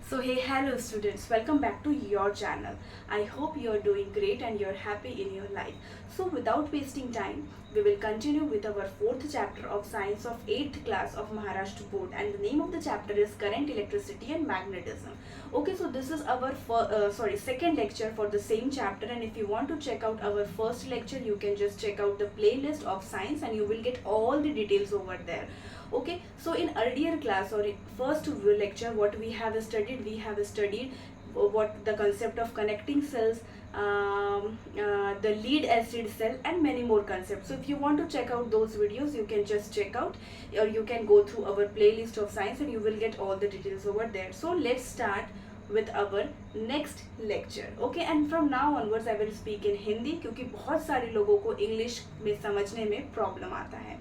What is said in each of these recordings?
So hey, hello students, welcome back to your channel. I hope you're doing great and you're happy in your life. So without wasting time, we will continue with our fourth chapter of science of 8th class of Maharashtra board, and the name of the chapter is current, electricity and magnetism. Okay, so this is our second lecture for the same chapter, and if you want to check out our first lecture, you can just check out the playlist of science and you will get all the details over there. Okay, so in earlier class or in first lecture, what we have studied what the concept of connecting cells, the lead acid cell and many more concepts. So if you want to check out those videos, you can just check out, or you can go through our playlist of science and you will get all the details over there. So let's start with our next lecture. Okay, and from now onwards I will speak in Hindi क्योंकि बहुत सारे लोगों को English में समझने में problem आता है.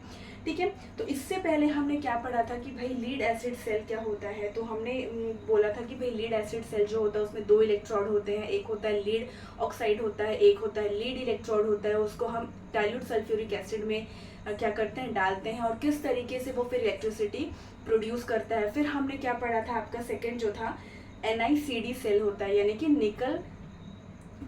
ठीक है, तो इससे पहले हमने क्या पढ़ा था कि भाई लीड एसिड सेल क्या होता है. तो हमने बोला था कि भाई लीड एसिड सेल जो होता है उसमें दो इलेक्ट्रोड होते हैं, एक होता है लीड ऑक्साइड होता है, एक होता है लीड इलेक्ट्रोड होता है. उसको हम डाइल्यूट सल्फ्यूरिक एसिड में क्या करते हैं, डालते हैं, और किस तरीके से वो फिर इलेक्ट्रिसिटी प्रोड्यूस करता है. फिर हमने क्या पढ़ा था, आपका सेकेंड जो था NiCd सेल होता है, यानी कि निकल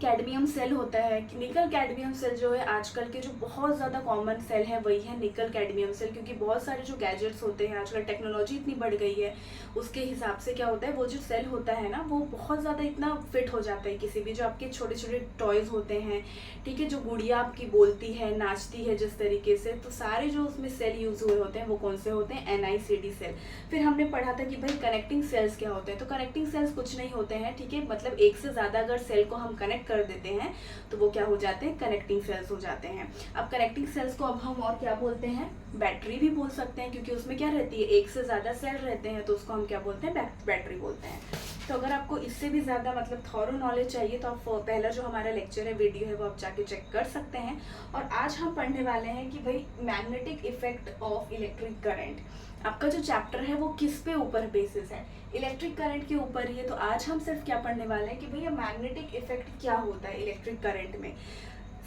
कैडमियम सेल होता है. निकल कैडमियम सेल जो है आजकल के जो बहुत ज़्यादा कॉमन सेल है वही है निकल कैडमियम सेल, क्योंकि बहुत सारे जो गैजेट्स होते हैं आजकल, टेक्नोलॉजी इतनी बढ़ गई है, उसके हिसाब से क्या होता है वो जो सेल होता है ना वो बहुत ज़्यादा इतना फिट हो जाता है किसी भी, जो आपके छोटे छोटे टॉयज़ होते हैं, ठीक है, जो गुड़िया आपकी बोलती है नाचती है जिस तरीके से, तो सारे जो उसमें सेल यूज़ हुए होते हैं वो कौन से होते हैं, NiCd सेल. फिर हमने पढ़ा था कि भाई कनेक्टिंग सेल्स क्या होते हैं. तो कनेक्टिंग सेल्स कुछ नहीं होते हैं, ठीक है, मतलब एक से ज़्यादा अगर सेल को हम कनेक्ट कर देते हैं तो वो क्या हो जाते हैं, कनेक्टिंग सेल्स हो जाते हैं. अब कनेक्टिंग सेल्स को अब हम और क्या बोलते हैं, बैटरी भी बोल सकते हैं, क्योंकि उसमें क्या रहती है, एक से ज़्यादा सेल रहते हैं, तो उसको हम क्या बोलते हैं, बैटरी बोलते हैं. तो अगर आपको इससे भी ज़्यादा मतलब थॉरो नॉलेज चाहिए तो आप पहला जो हमारा लेक्चर है, वीडियो है, वो आप जाके चेक कर सकते हैं. और आज हम पढ़ने वाले हैं कि भाई magnetic effect of electric current. आपका जो चैप्टर है वो किस पे ऊपर बेसिस है, इलेक्ट्रिक करंट के ऊपर ही है. तो आज हम सिर्फ क्या पढ़ने वाले हैं कि भैया मैग्नेटिक इफेक्ट क्या होता है इलेक्ट्रिक करंट में.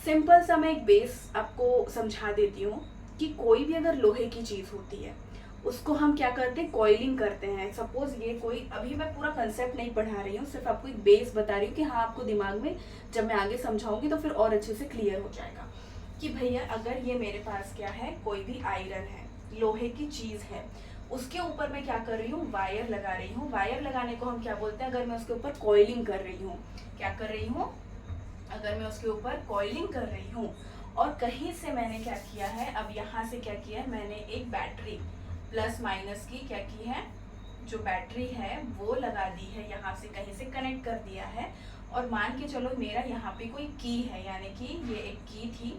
सिंपल सा मैं एक बेस आपको समझा देती हूँ कि कोई भी अगर लोहे की चीज़ होती है उसको हम क्या करते हैं, कॉइलिंग करते हैं. सपोज ये कोई, अभी मैं पूरा कंसेप्ट नहीं पढ़ा रही हूँ, सिर्फ आपको एक बेस बता रही हूँ कि हाँ आपको दिमाग में जब मैं आगे समझाऊंगी तो फिर और अच्छे से क्लियर हो जाएगा कि भैया अगर ये मेरे पास क्या है, कोई भी आयरन है, लोहे की चीज़ है, उसके ऊपर मैं क्या कर रही हूँ, वायर लगा रही हूँ. वायर लगाने को हम क्या बोलते हैं, अगर मैं उसके ऊपर कॉइलिंग कर रही हूँ, क्या कर रही हूँ, अगर मैं उसके ऊपर कॉइलिंग कर रही हूँ. और कहीं से मैंने क्या किया है, अब यहाँ से क्या किया है, मैंने एक बैटरी प्लस माइनस की क्या की है, जो बैटरी है वो लगा दी है, यहाँ से कहीं से कनेक्ट कर दिया है. और मान के चलो मेरा यहाँ पे कोई की है, यानी कि ये एक की थी,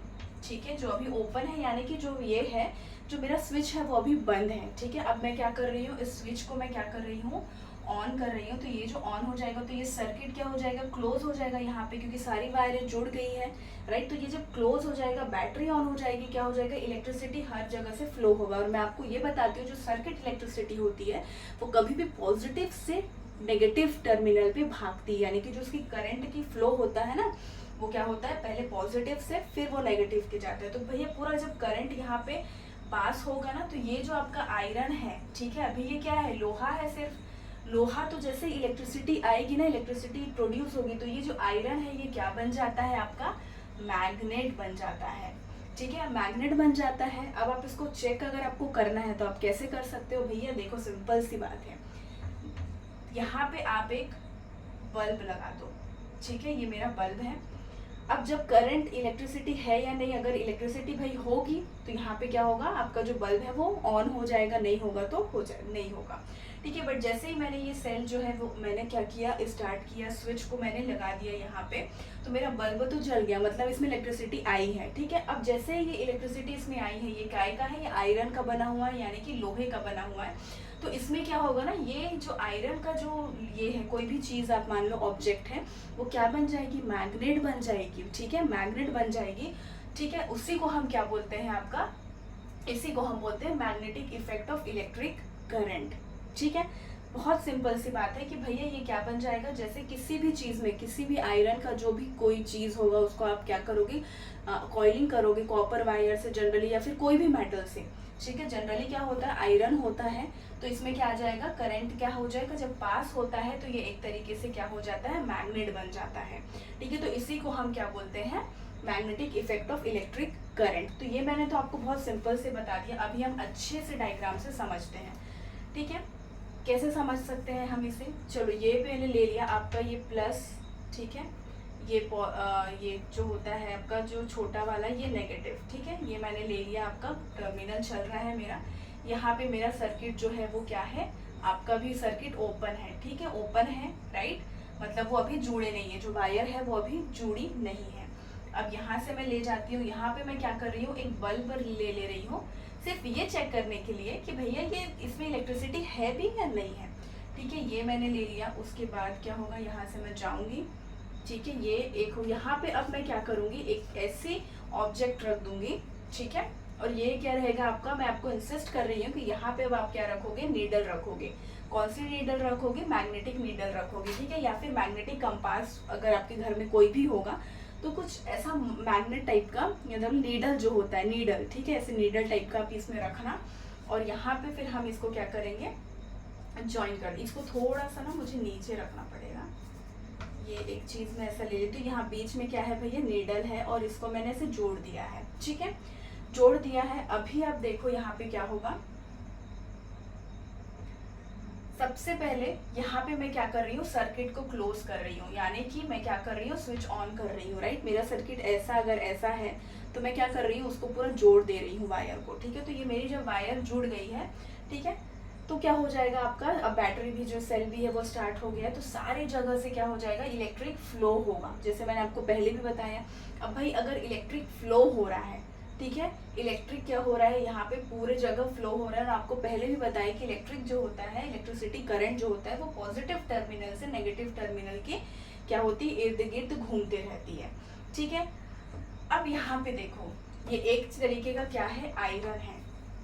ठीक है, जो अभी ओपन है, यानी कि जो ये है, जो मेरा स्विच है वो अभी बंद है. ठीक है, अब मैं क्या कर रही हूँ, इस स्विच को मैं क्या कर रही हूँ, ऑन कर रही हूँ. तो ये जो ऑन हो जाएगा तो ये सर्किट क्या हो जाएगा, क्लोज हो जाएगा यहाँ पे, क्योंकि सारी वायरें जुड़ गई है, राइट. तो ये जब क्लोज हो जाएगा, बैटरी ऑन हो जाएगी, क्या हो जाएगा, इलेक्ट्रिसिटी हर जगह से फ्लो होगा. और मैं आपको ये बताती हूँ, जो सर्किट इलेक्ट्रिसिटी होती है वो कभी भी पॉजिटिव से नेगेटिव टर्मिनल पे भागती है, यानी कि जो उसकी करंट की फ्लो होता है ना वो क्या होता है, पहले पॉजिटिव से फिर वो नेगेटिव के जाता है. तो भैया पूरा जब करंट यहाँ पे पास होगा ना, तो ये जो आपका आयरन है, ठीक है, अभी ये क्या है, लोहा है, सिर्फ लोहा. तो जैसे इलेक्ट्रिसिटी आएगी ना, इलेक्ट्रिसिटी प्रोड्यूस होगी, तो ये जो आयरन है ये क्या बन जाता है, आपका मैग्नेट बन जाता है. ठीक है, मैग्नेट बन जाता है. अब आप इसको चेक अगर आपको करना है तो आप कैसे कर सकते हो भैया, देखो सिंपल सी बात है, यहाँ पे आप एक बल्ब लगा दो, ठीक है, ये मेरा बल्ब है. अब जब करंट, इलेक्ट्रिसिटी है या नहीं, अगर इलेक्ट्रिसिटी भाई होगी तो यहाँ पे क्या होगा, आपका जो बल्ब है वो ऑन हो जाएगा, नहीं होगा तो हो जाए, नहीं होगा, ठीक है. बट जैसे ही मैंने ये सेल जो है वो मैंने क्या किया, स्टार्ट किया, स्विच को मैंने लगा दिया यहाँ पे, तो मेरा बल्ब तो जल गया, मतलब इसमें इलेक्ट्रिसिटी आई है, ठीक है. अब जैसे ये इलेक्ट्रिसिटी इसमें आई है, ये काय का है, ये आयरन का बना हुआ है, यानी कि लोहे का बना हुआ है. तो इसमें क्या होगा ना, ये जो आयरन का जो ये है, कोई भी चीज़ आप मान लो ऑब्जेक्ट है, वो क्या बन जाएगी, मैग्नेट बन जाएगी, ठीक है, मैग्नेट बन जाएगी, ठीक है. उसी को हम क्या बोलते हैं, आपका इसी को हम बोलते हैं magnetic effect of electric current. ठीक है, बहुत सिंपल सी बात है कि भैया ये क्या बन जाएगा, जैसे किसी भी चीज़ में, किसी भी आयरन का जो भी कोई चीज़ होगा उसको आप क्या करोगे, कॉइलिंग करोगे कॉपर वायर से जनरली, या फिर कोई भी मेटल से. ठीक है, जनरली क्या होता है, आयरन होता है तो इसमें क्या आ जाएगा, करंट क्या हो जाएगा, जब पास होता है तो ये एक तरीके से क्या हो जाता है, मैग्नेट बन जाता है। ठीक है, तो इसी को हम क्या बोलते हैं, magnetic effect of electric current. तो ये मैंने तो आपको बहुत सिंपल से बता दिया, अभी हम अच्छे से डायग्राम से समझते हैं। ठीक है, कैसे समझ सकते हैं हम इसे, चलो ये मैंने ले लिया आपका ये प्लस, ठीक है, ये जो होता है आपका जो छोटा वाला ये नेगेटिव, ठीक है, ये मैंने ले लिया, आपका टर्मिनल चल रहा है मेरा। यहाँ पे मेरा सर्किट जो है वो क्या है, आपका भी सर्किट ओपन है, ठीक है, ओपन है, राइट, मतलब वो अभी जुड़े नहीं है, जो वायर है वो अभी जुड़ी नहीं है। अब यहाँ से मैं ले जाती हूँ, यहाँ पे मैं क्या कर रही हूँ, एक बल्ब ले रही हूँ, सिर्फ ये चेक करने के लिए कि भैया ये इसमें इलेक्ट्रिसिटी है भी या नहीं है। ठीक है, ये मैंने ले लिया, उसके बाद क्या होगा, यहाँ से मैं जाऊँगी, ठीक है, ये एक हो, यहाँ पे अब मैं क्या करूँगी, एक ऐसी ऑब्जेक्ट रख दूंगी, ठीक है, और ये क्या रहेगा आपका, मैं आपको इंसिस्ट कर रही हूँ कि यहाँ पे अब आप क्या रखोगे, नीडल रखोगे। कौन सी नीडल रखोगे, मैग्नेटिक नीडल रखोगे, ठीक है, या फिर मैग्नेटिक कंपास अगर आपके घर में कोई भी होगा तो कुछ ऐसा मैग्नेट टाइप का, मतलब नीडल जो होता है, नीडल, ठीक है, ऐसे नीडल टाइप का आप इसमें रखना। और यहाँ पे फिर हम इसको क्या करेंगे, ज्वाइन कर, इसको थोड़ा सा ना मुझे नीचे रखना पड़ेगा, ये एक चीज मैं ऐसा ले लेती हूँ। यहाँ बीच में क्या है भैया, नीडल है, और इसको मैंने ऐसे जोड़ दिया है, ठीक है, जोड़ दिया है। अभी आप देखो यहाँ पे क्या होगा, सबसे पहले यहाँ पे मैं क्या कर रही हूँ, सर्किट को क्लोज कर रही हूँ, यानी कि मैं क्या कर रही हूँ, स्विच ऑन कर रही हूँ, राइट। मेरा सर्किट ऐसा अगर ऐसा है तो मैं क्या कर रही हूँ, उसको पूरा जोड़ दे रही हूँ वायर को, ठीक है। तो ये मेरी जब वायर जुड़ गई है, ठीक है, तो क्या हो जाएगा आपका, अब बैटरी भी जो सेल भी है वो स्टार्ट हो गया है, तो सारी जगह से क्या हो जाएगा, इलेक्ट्रिक फ्लो होगा, जैसे मैंने आपको पहले भी बताया। अब भाई अगर इलेक्ट्रिक फ्लो हो रहा है, ठीक है, इलेक्ट्रिक क्या हो रहा है, यहाँ पे पूरे जगह फ्लो हो रहा है, और आपको पहले भी बताया कि इलेक्ट्रिक जो होता है, इलेक्ट्रिसिटी करंट जो होता है वो पॉजिटिव टर्मिनल से नेगेटिव टर्मिनल के क्या होती है, इर्द गिर्द घूमते रहती है, ठीक है। अब यहाँ पे देखो, ये एक तरीके का क्या है, आयरन है,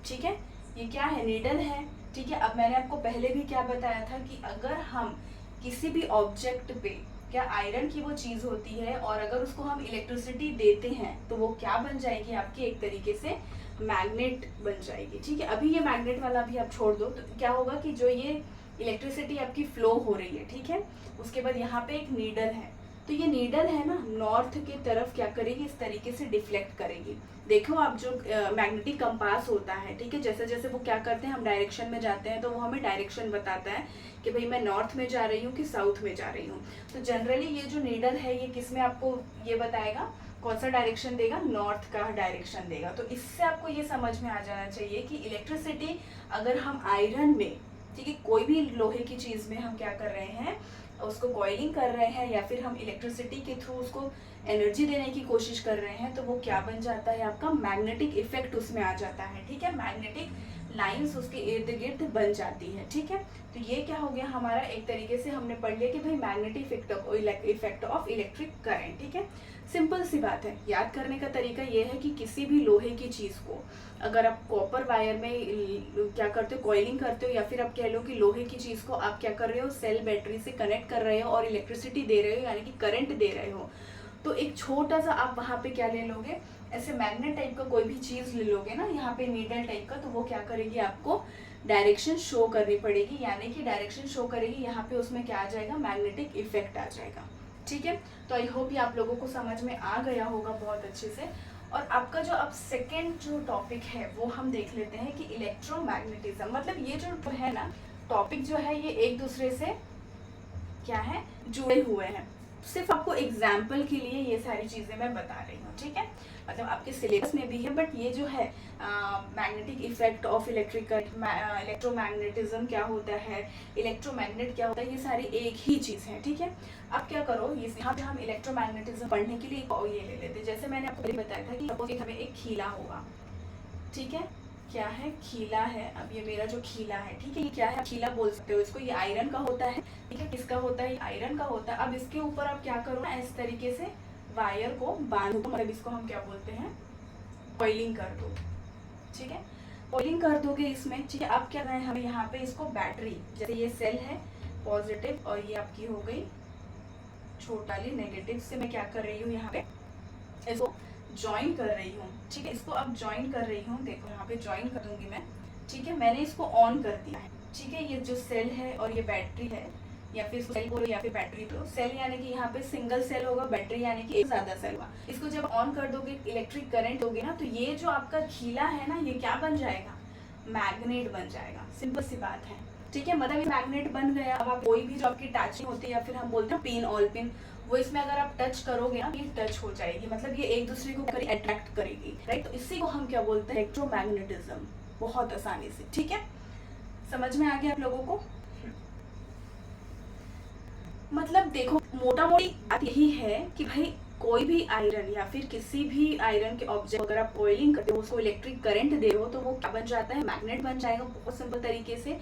ठीक है, ये क्या है, नीडल है, ठीक है। अब मैंने आपको पहले भी क्या बताया था कि अगर हम किसी भी ऑब्जेक्ट पे, क्या आयरन की वो चीज होती है, और अगर उसको हम इलेक्ट्रिसिटी देते हैं तो वो क्या बन जाएगी आपकी, एक तरीके से मैग्नेट बन जाएगी, ठीक है। अभी ये मैग्नेट वाला भी आप छोड़ दो, तो क्या होगा कि जो ये इलेक्ट्रिसिटी आपकी फ्लो हो रही है, ठीक है, उसके बाद यहाँ पे एक नीडल है, तो ये नीडल है ना, नॉर्थ की तरफ क्या करेगी, इस तरीके से डिफ्लेक्ट करेगी। देखो आप जो मैग्नेटिक कंपास होता है, ठीक है, जैसे जैसे वो क्या करते हैं, हम डायरेक्शन में जाते हैं तो वो हमें डायरेक्शन बताता है कि भाई मैं नॉर्थ में जा रही हूँ कि साउथ में जा रही हूँ। तो जनरली ये जो नीडल है ये किस में आपको ये बताएगा, कौन सा डायरेक्शन देगा, नॉर्थ का डायरेक्शन देगा। तो इससे आपको ये समझ में आ जाना चाहिए कि इलेक्ट्रिसिटी अगर हम आयरन में, ठीक है, कोई भी लोहे की चीज में हम क्या कर रहे हैं, उसको कॉइलिंग कर रहे हैं, या फिर हम इलेक्ट्रिसिटी के थ्रू उसको एनर्जी देने की कोशिश कर रहे हैं, तो वो क्या बन जाता है आपका, मैग्नेटिक इफेक्ट उसमें आ जाता है, ठीक है, मैग्नेटिक लाइंस उसके इर्द गिर्द बन जाती है, ठीक है। तो ये क्या हो गया हमारा, एक तरीके से हमने पढ़ लिया कि भाई magnetic effect of electric current, ठीक है। सिंपल सी बात है, याद करने का तरीका ये है कि किसी भी लोहे की चीज को अगर आप कॉपर वायर में क्या करते हो, कॉइलिंग करते हो, या फिर आप कह लो कि लोहे की चीज को आप क्या कर रहे हो, सेल बैटरी से कनेक्ट कर रहे हो और इलेक्ट्रिसिटी दे रहे हो, यानी कि करंट दे रहे हो, तो एक छोटा सा आप वहां पे क्या ले लोगे, ऐसे मैग्नेट टाइप का कोई भी चीज ले लोगे ना, यहाँ पे नीडल टाइप का, तो वो क्या करेगी, आपको डायरेक्शन शो करनी पड़ेगी, यानी कि डायरेक्शन शो करेगी, यहाँ पे उसमें क्या आ जाएगा, मैग्नेटिक इफेक्ट आ जाएगा, ठीक है। तो आई होप ये आप लोगों को समझ में आ गया होगा बहुत अच्छे से। और आपका जो अब सेकेंड जो टॉपिक है वो हम देख लेते हैं कि इलेक्ट्रोमैग्नेटिज्म, मतलब ये जो है ना टॉपिक जो है ये एक दूसरे से क्या है, जुड़े हुए हैं। सिर्फ आपको एग्जाम्पल के लिए ये सारी चीजें मैं बता रही हूँ, ठीक है, मतलब आपके सिलेबस में भी है, बट ये जो है मैग्नेटिक इफेक्ट ऑफ इलेक्ट्रोमैग्नेटिज्म क्या होता है, इलेक्ट्रोमैग्नेट क्या होता है, ये सारी एक ही चीज है, ठीक है। अब क्या करो, यहाँ पे हम इलेक्ट्रोमैग्नेटिज्म पढ़ने के लिए ये ले लेते हैं। जैसे मैंने आपको पहले बताया था कि सपोज हमें एक खीला होगा, ठीक है, क्या है, खीला है। अब ये मेरा जो खीला है, ठीक है, ये क्या है, खीला बोल सकते हो इसको, ये आयरन का होता है, ठीक है, किसका होता है, आयरन का होता है। अब इसके ऊपर आप क्या करो ना, इस तरीके से वायर को बांधो, मतलब इसको हम क्या बोलते हैं, कॉइलिंग कर दो, ठीक है, कॉइलिंग कर दोगे इसमें, ठीक है। अब क्या है, हमें यहाँ पे इसको बैटरी, जैसे ये सेल है पॉजिटिव और ये आपकी हो गई छोटा ली नेगेटिव, से मैं क्या कर रही हूँ, यहाँ पे इसको ज्वाइन कर रही हूँ, ठीक है, इसको अब ज्वाइन कर रही हूँ, देखो यहाँ पे ज्वाइन कर दूंगी मैं, ठीक है, मैंने इसको ऑन कर दिया है, ठीक है, ये जो सेल है और ये बैटरी है, या फिर सेल बोलो या फिर बैटरी बोलो। सेल यानी कि यहाँ पे सिंगल सेल होगा, बैटरी यानी कि एक ज्यादा सेल होगा। इसको जब ऑन कर दोगे, इलेक्ट्रिक करंट दोगे ना, तो ये जो आपका खीला है ना, ये क्या बन जाएगा, मैग्नेट बन जाएगा। सिंपल सी बात है, ठीक है। मतलब ये मैग्नेट बन गया। अब आप कोई भी जो आपकी टचिंग होती है, या फिर हम बोलते हैं पिन, ऑल पिन, वो इसमें अगर आप टच करोगे ना, ये टच हो जाएगी, मतलब ये एक दूसरे को अट्रैक्ट करेगी, राइट। तो इसी को हम क्या बोलते हैं, इलेक्ट्रोमैग्नेटिज्म। बहुत आसानी से, ठीक है, समझ में आ गया आप लोगों को। मतलब देखो, मोटा मोटी बात यही है कि भाई कोई भी आयरन या फिर किसी भी आयरन के ऑब्जेक्ट अगर आप ऑयलिंग करते हो, उसको इलेक्ट्रिक करंट दे रहे हो, तो वो क्या बन जाता है, मैग्नेट बन जाएगा, बहुत सिंपल तरीके से,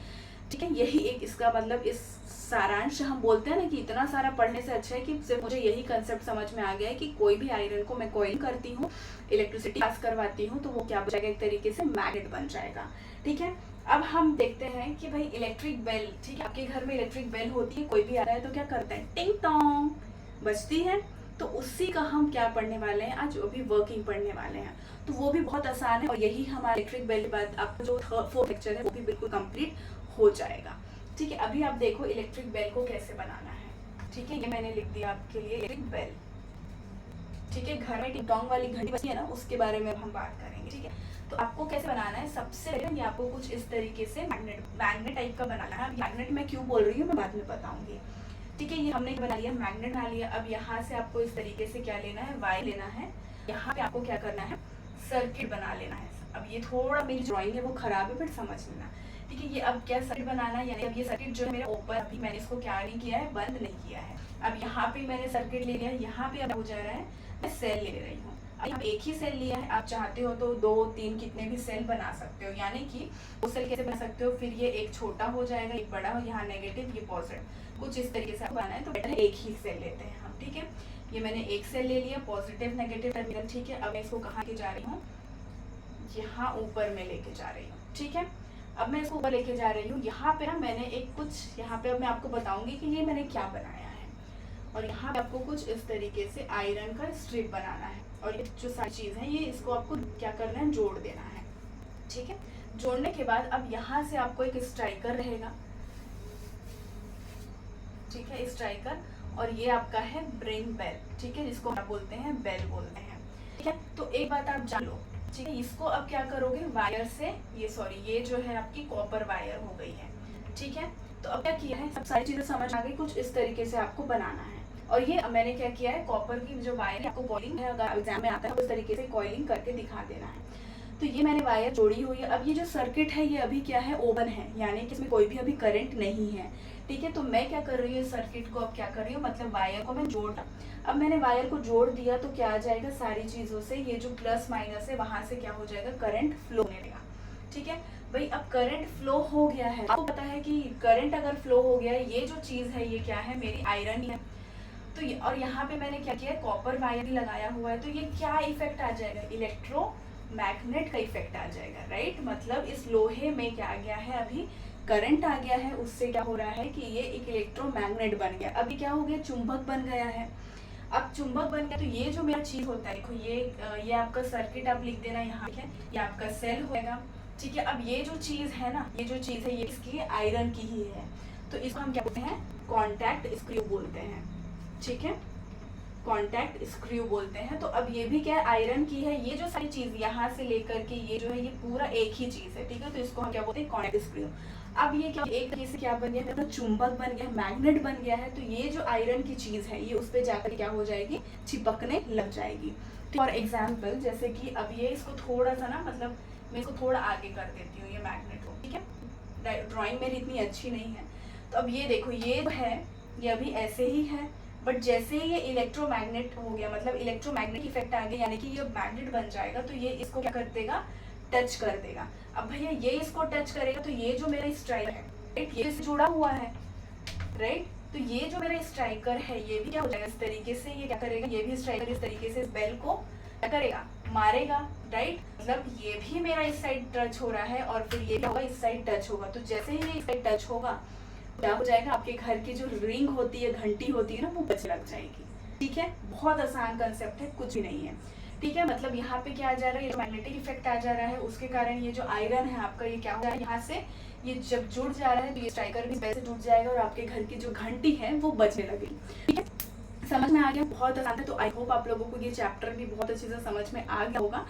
ठीक है। यही एक इसका मतलब, इस सारांश हम बोलते हैं ना कि इतना सारा पढ़ने से अच्छा है कि सिर्फ मुझे यही कंसेप्ट समझ में आ गया है कि कोई भी आयरन को मैं कॉइल करती हूँ, इलेक्ट्रिसिटी पास करवाती हूँ, तो वो क्या बन जाएगा, एक तरीके से मैग्नेट बन जाएगा, ठीक है। अब हम देखते हैं कि भाई इलेक्ट्रिक बेल, ठीक है, आपके घर में इलेक्ट्रिक बेल होती है, कोई भी आ रहा है तो क्या करता है, टिंग टोंग बजती है। तो उसी का हम क्या पढ़ने वाले हैं आज, अभी वर्किंग पढ़ने वाले हैं। तो वो भी बहुत आसान है, और यही हमारा इलेक्ट्रिक बेल के बाद आपका जो फोर्थ लेक्चर है वो भी बिल्कुल कंप्लीट हो जाएगा, ठीक है। अभी आप देखो इलेक्ट्रिक बेल को कैसे बनाना है, ठीक है। ये मैंने लिख दिया आपके लिए इलेक्ट्रिक बेल, ठीक है। घर में टिंग टोंग वाली घंटी बजती है ना, उसके बारे में हम बात करेंगे, ठीक है। तो आपको कैसे बनाना है, सबसे पहले ये आपको कुछ इस तरीके से मैग्नेट टाइप का बनाना है। अब मैग्नेट मैं क्यों बोल रही हूँ मैं बाद में बताऊंगी, ठीक है। ये हमने बना लिया, मैग्नेट बना लिया। अब यहाँ से आपको इस तरीके से क्या लेना है, वायर लेना है। यहाँ पे आपको क्या करना है, सर्किट बना लेना है। अब ये थोड़ा मेरी ड्राइंग है वो खराब है, बट समझ लेना, ठीक है। ये अब क्या सर्किट बनाना है, यानी अब ये सर्किट जो है मेरा ओपन, अभी मैंने इसको क्या नहीं किया है, बंद नहीं किया है। अब यहाँ पे मैंने सर्किट ले लिया, यहाँ पे अब हो जा रहा है, मैं सेल ले रही हूँ। अब एक ही सेल लिया है, आप चाहते हो तो 2, 3 कितने भी सेल बना सकते हो, यानी कि वो सेल कैसे बना सकते हो, फिर ये एक छोटा हो जाएगा, एक बड़ा हो, यहाँ नेगेटिव, ये पॉजिटिव, कुछ इस तरीके से बनाना है, तो बेटर है एक ही सेल लेते हैं हम, ठीक है। ये मैंने एक सेल ले लिया, पॉजिटिव नेगेटिव टर्मिनल, ठीक है। अब मैं इसको कहाँ के जा रही हूँ, यहाँ ऊपर में लेके जा रही हूँ, ठीक है। अब मैं इसको ऊपर लेके जा रही हूँ, यहाँ पे ना मैंने एक कुछ, यहाँ पे अब मैं आपको बताऊंगी कि ये मैंने क्या बनाया है। और यहाँ पे आपको कुछ इस तरीके से आयरन का स्ट्रिप बनाना है, और ये जो सारी चीज है, ये इसको आपको क्या करना है, जोड़ देना है, ठीक है। जोड़ने के बाद अब यहाँ से आपको एक स्ट्राइकर रहेगा, ठीक है, स्ट्राइकर। और ये आपका है ब्रिंग बेल, ठीक है, जिसको आप बोलते हैं बेल बोलते हैं, ठीक है। तो एक बात आप जान लो, ठीक है। इसको अब क्या करोगे, वायर से, ये जो है आपकी कॉपर वायर हो गई है, ठीक है। तो अब क्या किया है, सब सारी चीजें समझ आ गई, कुछ इस तरीके से आपको बनाना है। और ये मैंने क्या किया है, कॉपर की जो वायर है, आपको कॉइलिंग है, अगर एग्जाम में आता है तो इस तरीके से कॉइलिंग करके दिखा देना है। तो ये मैंने वायर जोड़ी हुई है। अब ये जो सर्किट है, ये अभी क्या है, ओपन है, यानी कि इसमें कोई भी अभी करंट नहीं है, ठीक है। तो मैं क्या कर रही हूँ, सर्किट को अब क्या कर रही हूँ, मतलब वायर को मैं जोड़, अब मैंने वायर को जोड़ दिया, तो क्या आ जाएगा, सारी चीजों से ये जो प्लस माइनस है, वहां से क्या हो जाएगा, करंट फ्लो होने लगेगा, ठीक है भाई। अब करंट फ्लो हो गया है, आपको पता है कि करंट अगर फ्लो हो गया है, ये जो चीज है ये क्या है, मेरी आयरन है। तो ये, और यहाँ पे मैंने क्या किया है, कॉपर वायर भी लगाया हुआ है, तो ये क्या इफेक्ट आ जाएगा, इलेक्ट्रोमैग्नेट का इफेक्ट आ जाएगा, राइट। मतलब इस लोहे में क्या आ गया है, अभी करंट आ गया है, उससे क्या हो रहा है कि ये एक इलेक्ट्रोमैग्नेट बन गया। अभी क्या हो गया, चुंबक बन गया है। अब चुंबक बन गया, तो ये जो मेरा चीज होता है, देखो ये आपका सर्किट आप लिख देना यहाँ, ठीक है, ये आपका सेल होएगा, ठीक है। अब ये जो चीज है ना, ये जो चीज है, ये इसकी आयरन की ही है, तो इसको हम क्या बोलते हैं, कॉन्टैक्ट स्क्रू बोलते हैं, ठीक है, कॉन्टैक्ट स्क्रू बोलते हैं। तो अब ये भी क्या है, आयरन की है। ये जो सारी चीज यहाँ से लेकर के ये जो है, ये पूरा एक ही चीज है, ठीक है। तो इसको हम क्या बोलते हैं, कॉन्टैक्ट स्क्रू। अब ये क्या, एक तरीके से क्या बन गया, मतलब चुंबक बन गया, मैग्नेट बन गया है। तो ये जो आयरन की चीज है, ये उस पर जाकर क्या हो जाएगी, चिपकने लग जाएगी। फॉर एग्जाम्पल, जैसे कि अब ये इसको थोड़ा सा ना, मतलब मैं इसको थोड़ा आगे कर देती हूँ, ये मैग्नेट को, ठीक है। ड्रॉइंग मेरी इतनी अच्छी नहीं है, तो अब ये देखो, ये है, ये अभी ऐसे ही है, बट जैसे ही ये इलेक्ट्रोमैग्नेट हो गया, मतलब इलेक्ट्रोमैग्नेट इफेक्ट आ गया, यानी कि ये मैग्नेट बन जाएगा, तो ये इसको क्या कर देगा, टच कर देगा। अब भैया ये इसको टच करेगा, तो ये जो मेरा स्ट्राइकर है, राइट, ये इससे जुड़ा हुआ है, राइट। तो ये जो मेरा स्ट्राइकर है, ये भी क्या हो जाएगा, इस तरीके से ये क्या करेगा, ये भी स्ट्राइकर इस तरीके से इस बेल को क्या करेगा, मारेगा, राइट। मतलब ये भी मेरा इस साइड टच हो रहा है, और फिर ये क्या होगा, इस साइड टच होगा। तो जैसे ही ये इस साइड टच होगा, क्या हो जाएगा, आपके घर की जो रिंग होती है, घंटी होती है ना, वो बच लग जाएगी, ठीक है। बहुत आसान कंसेप्ट है, कुछ भी नहीं है, ठीक है। मतलब यहाँ पे क्या आ जा रहा है, ये जो मैग्नेटिक इफेक्ट आ जा रहा है उसके कारण ये जो आयरन है आपका, ये क्या हो रहा है, यहाँ से ये जब जुड़ जा रहा है तो ये स्ट्राइकर भी वैसे जुड़ जाएगा और आपके घर की जो घंटी है वो बजने लगेगी। ठीक है, समझ में आ गया, बहुत आसान है। तो आई होप आप लोगों को ये चैप्टर भी बहुत अच्छे से समझ में आ गया होगा।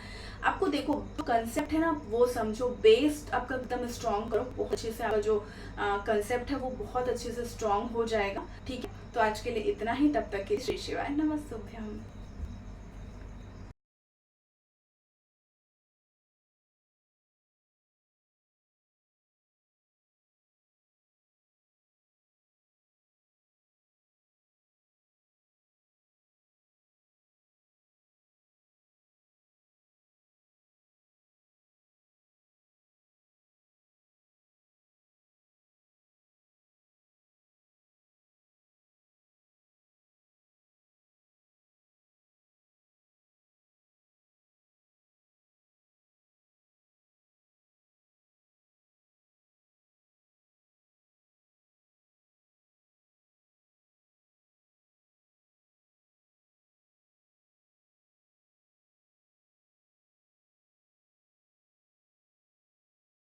आपको देखो जो कंसेप्ट है ना वो समझो, बेस्ड आपका एकदम स्ट्रॉन्ग करो, बहुत अच्छे से आपका जो कंसेप्ट है वो बहुत अच्छे से स्ट्रॉन्ग हो जाएगा। ठीक है, तो आज के लिए इतना ही, तब तक के श्री शिवाय नमस्तुभ्यम।